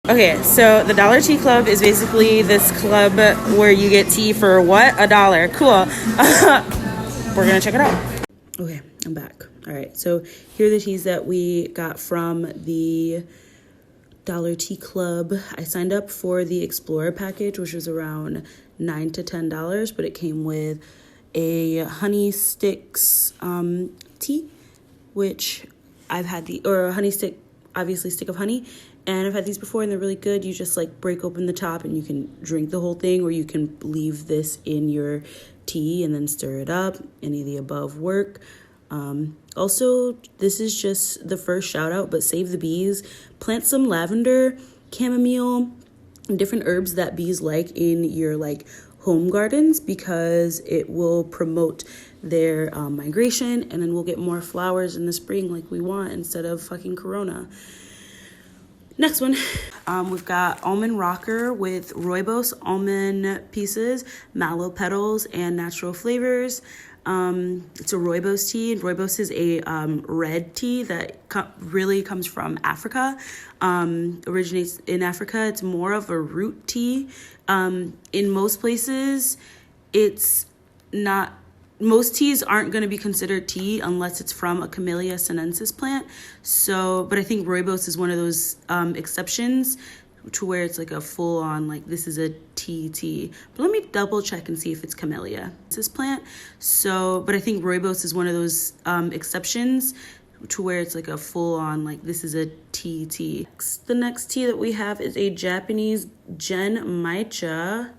Okay, so the Dollar Tea Club is basically this club where you get tea for what? $1. Cool. We're gonna check it out. Okay, I'm back. All right, so here are the teas that we got from the Dollar Tea Club. I signed up for the Explorer package, which was around $9 to $10, but it came with a honey sticks tea, which I've had or a honey stick, obviously stick of honey, and I've had these before and they're really good. You just like break open the top and you can drink the whole thing, or you can leave this in your tea and then stir it up. Any of the above work. Also, this is just the first shout out, but save the bees. Plant some lavender, chamomile, and different herbs that bees like in your like home gardens, because it will promote their migration, and then we'll get more flowers in the spring like we want instead of fucking corona. Next one, we've got almond rocker with rooibos, almond pieces, mallow petals, and natural flavors. It's a rooibos tea. Rooibos is a red tea that really comes from Africa, originates in Africa. It's more of a root tea. In most places, it's not. Most teas aren't going to be considered tea unless it's from a Camellia sinensis plant. So, but I think rooibos is one of those exceptions to where it's like a full-on, like, this is a tea. But let me double check and see if it's Camellia. It's this plant. So, but I think rooibos is one of those exceptions to where it's like a full-on, like, this is a tea. The next tea that we have is a Japanese genmaicha,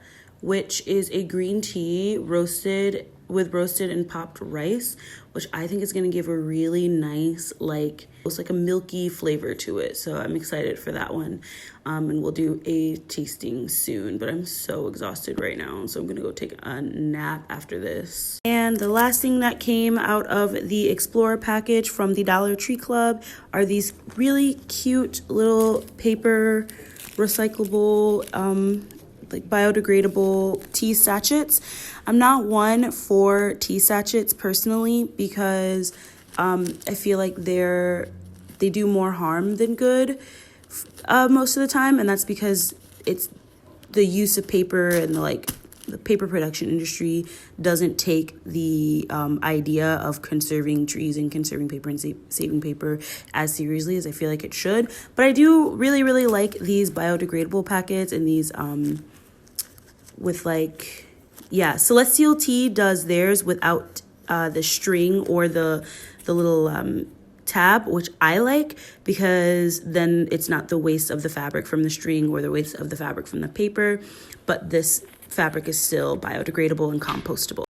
which is a green tea roasted and popped rice, which I think is going to give a really nice, like, it's like a milky flavor to it. So I'm excited for that one. And we'll do a tasting soon, but I'm so exhausted right now. So I'm going to go take a nap after this. And the last thing that came out of the Explorer package from the Dollar Tree Club are these really cute little paper recyclable, like biodegradable tea sachets. I'm not one for tea sachets personally, because I feel like they do more harm than good most of the time, and that's because it's the use of paper, and the paper production industry doesn't take the idea of conserving trees and conserving paper and saving paper as seriously as I feel like it should. But I do really, really like these biodegradable packets, and these with like, yeah, Celestial Tea does theirs without the string or the little tab, which I like, because then it's not the waste of the fabric from the string or the waste of the fabric from the paper, but this fabric is still biodegradable and compostable.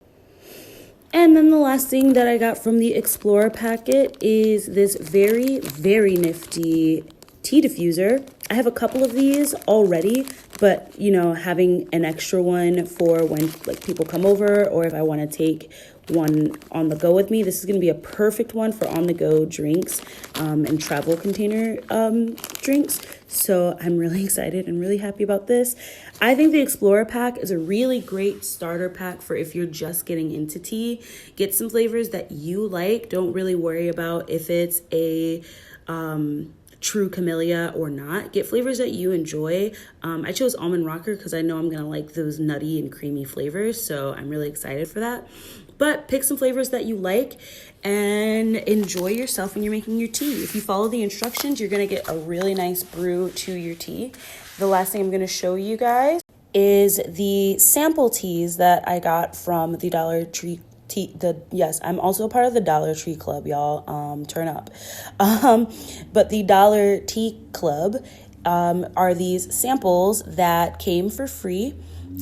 And then the last thing that I got from the Explorer packet is this very, very nifty tea diffuser. I have a couple of these already, but you know, having an extra one for when like people come over, or if I want to take one on the go with me, this is going to be a perfect one for on the go drinks and travel container drinks. So I'm really excited and really happy about this. I think the Explorer pack is a really great starter pack for if you're just getting into tea. Get some flavors that you like. Don't really worry about if it's a true camellia or not. Get flavors that you enjoy. I chose almond rocker because I know I'm gonna like those nutty and creamy flavors, so I'm really excited for that. But pick some flavors that you like and enjoy yourself when you're making your tea. If you follow the instructions, you're gonna get a really nice brew to your tea. The last thing I'm gonna show you guys is the sample teas that I got from the Dollar Tree. Yes, I'm also a part of the Dollar Tree Club, y'all. Turn up. But the Dollar Tea Club are these samples that came for free.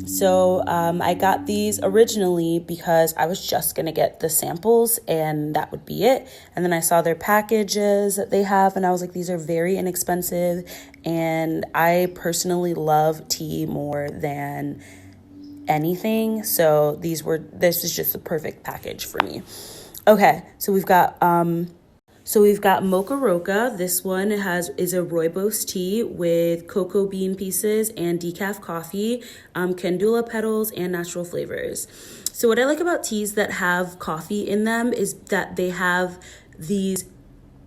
So I got these originally because I was just gonna get the samples and that would be it. And then I saw their packages that they have, and I was like, these are very inexpensive, and I personally love tea more than anything, so this is just the perfect package for me. Okay, so we've got Mocha Roca. This one is a rooibos tea with cocoa bean pieces and decaf coffee, calendula petals, and natural flavors. So what I like about teas that have coffee in them is that they have these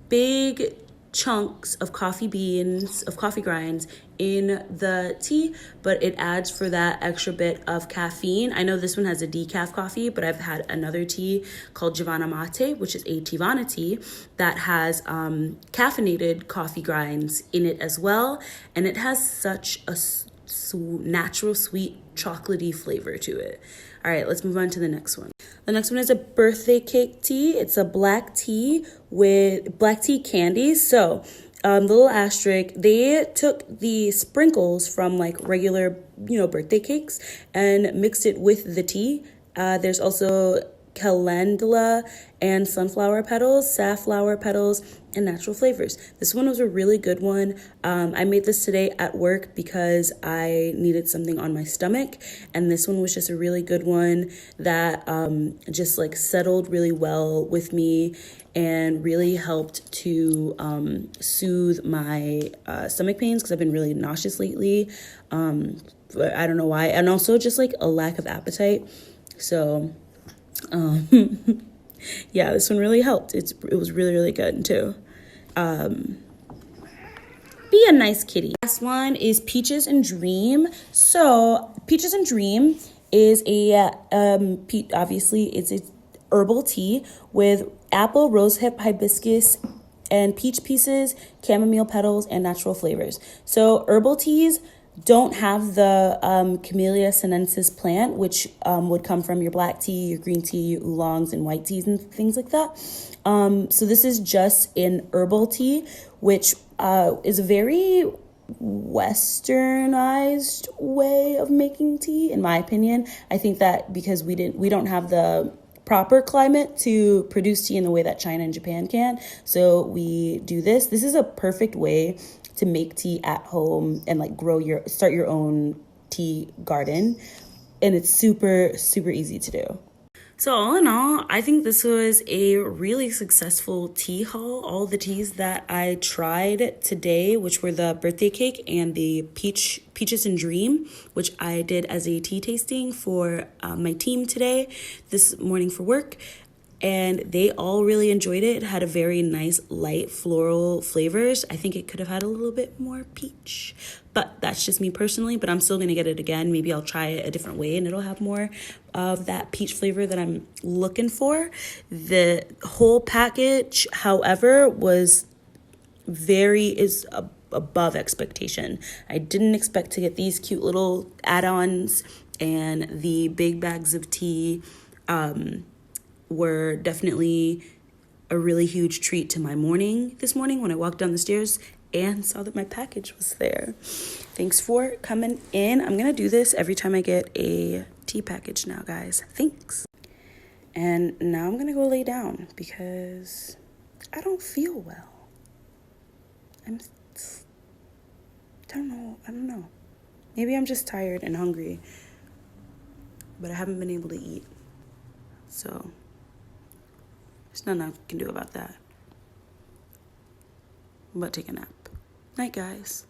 big chunks of coffee beans, of coffee grinds, in the tea, but it adds for that extra bit of caffeine. I know this one has a decaf coffee, but I've had another tea called Giovanna Mate, which is a Tivana tea that has caffeinated coffee grinds in it as well, and it has such a natural sweet chocolatey flavor to it. All right, let's move on to the next one. The next one is a birthday cake tea. It's a black tea with black tea candies. So the little asterisk, they took the sprinkles from like regular, birthday cakes and mixed it with the tea. There's also calendula and sunflower petals, safflower petals, and natural flavors. This one was a really good one. I made this today at work because I needed something on my stomach, and this one was just a really good one that just like settled really well with me and really helped to soothe my stomach pains because I've been really nauseous lately. But I don't know why, and also just like a lack of appetite. So yeah, this one really helped. It was really, really good too. Be a nice kitty. Last one is Peaches and Dream. So Peaches and Dream is a obviously it's a herbal tea with apple, rosehip, hibiscus, and peach pieces, chamomile petals, and natural flavors. So herbal teas don't have the Camellia sinensis plant, which would come from your black tea, your green tea, your oolongs, and white teas and things like that. So this is just an herbal tea, which is a very westernized way of making tea, in my opinion. I think that because we don't have the proper climate to produce tea in the way that China and Japan can, so we do this. This is a perfect way to make tea at home and like start your own tea garden, and it's super, super easy to do. So all in all, I think this was a really successful tea haul. All the teas that I tried today, which were the birthday cake and the Peaches and Dream, which I did as a tea tasting for my team today, this morning for work. And they all really enjoyed it. It had a very nice light floral flavors. I think it could have had a little bit more peach, but that's just me personally. But I'm still gonna get it again. Maybe I'll try it a different way and it'll have more of that peach flavor that I'm looking for. The whole package, however, was above expectation. I didn't expect to get these cute little add-ons, and the big bags of tea were definitely a really huge treat to my morning this morning when I walked down the stairs and saw that my package was there. Thanks for coming in. I'm gonna do this every time I get a tea package now, guys. Thanks. And now I'm gonna go lay down because I don't feel well. I don't know. Maybe I'm just tired and hungry, but I haven't been able to eat. So there's nothing I can do about that but take a nap. Night, guys.